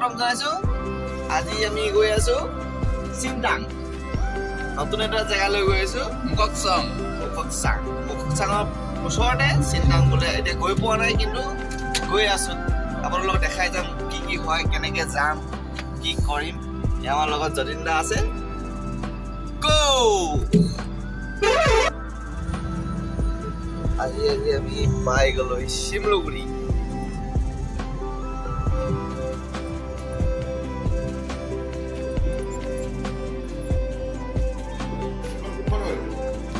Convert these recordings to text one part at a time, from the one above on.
স্বাগতম জনাইছো আজি আমি গৈ আছো চিনটাং নতুন এটা জেগালৈ গৈ আছো মুককচাং ওচৰতে চিনটাং বোলে এতিয়া গৈ পোৱা নাই কিন্তু গৈ আছো আপোনালোকক দেখাই যাম কি কি হয় কেনেকে যাম কি কৰিম আমাৰ লগত যদিন্দা আছে গো আজি আমি পাই গলো শিমলুগুৰি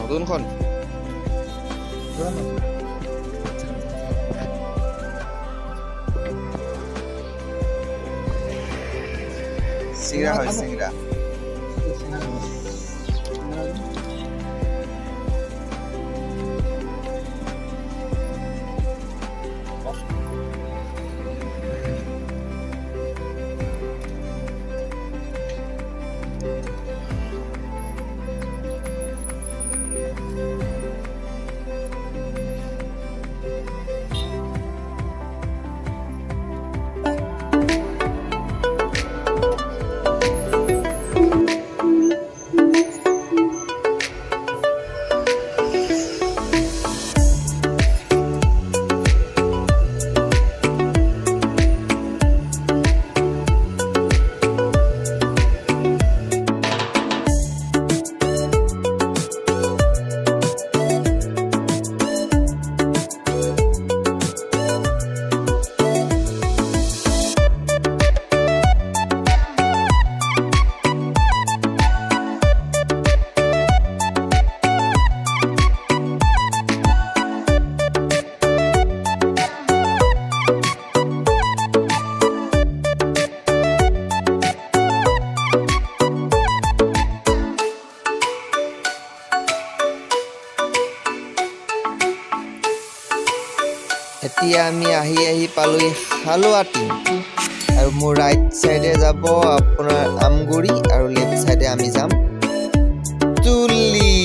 নতুনখন চিংৰা হয় চিংৰা এতিয়া আমি আহি পালো হালোৱাটি আৰু মোৰ ৰাইট সাইডে যাব আপোনাৰ আমগুৰি আৰু লেফট সাইডে আমি যাম তুলি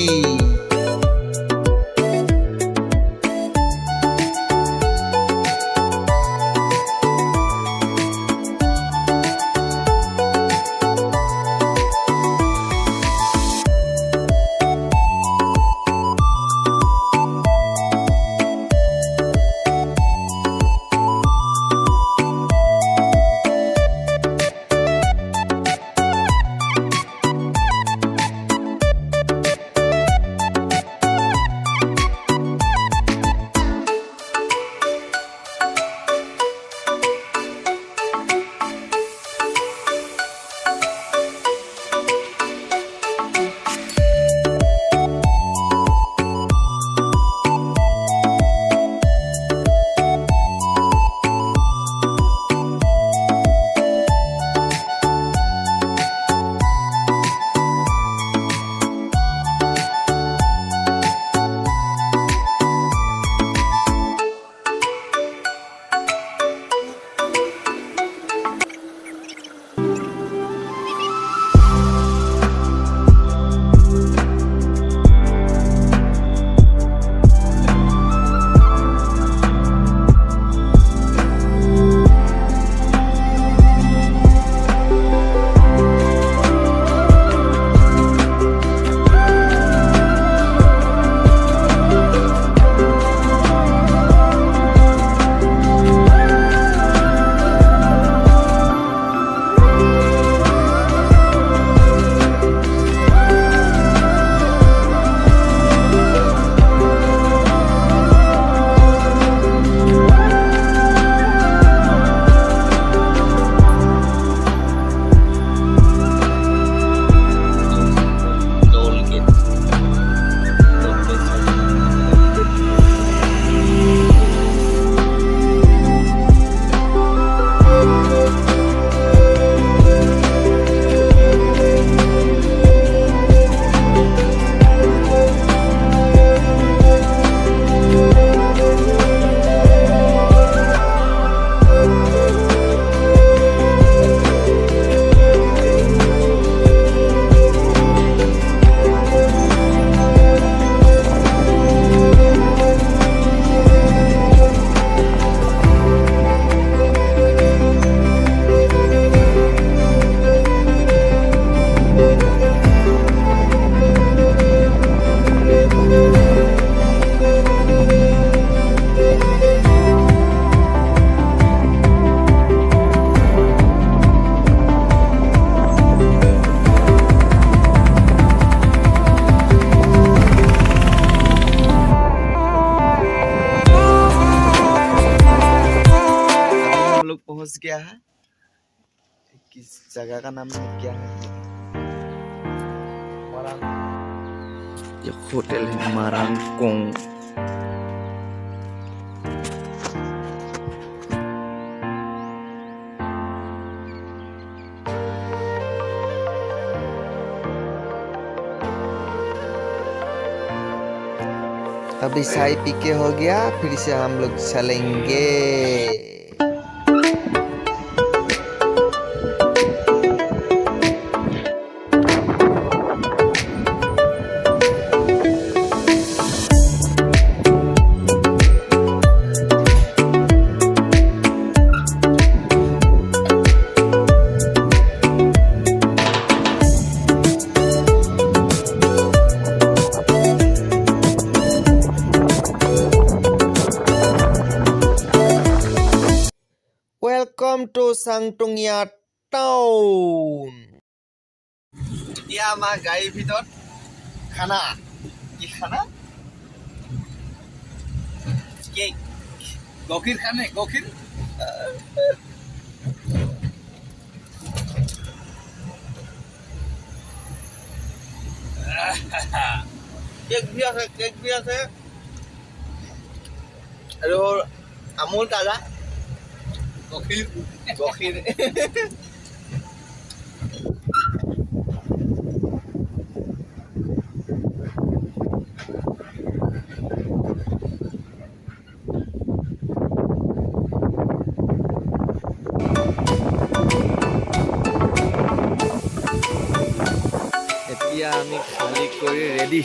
पहुंच गया है किस जगह का नाम क्या है ये होटल है मारांगकोंग अभी चाय पी के हो गया फिर से हम लोग चलेंगे Welcome to Sangtungya Town. এতিয়া আমাৰ গাড়ীৰ ভিতৰত খানা কি খানা কেক গখিৰ খানে গখিৰ কেক भी আছে আৰু আমুল তাজা গখিৰ গখিৰ এতিয়া আমি খালি কৰি ৰেডি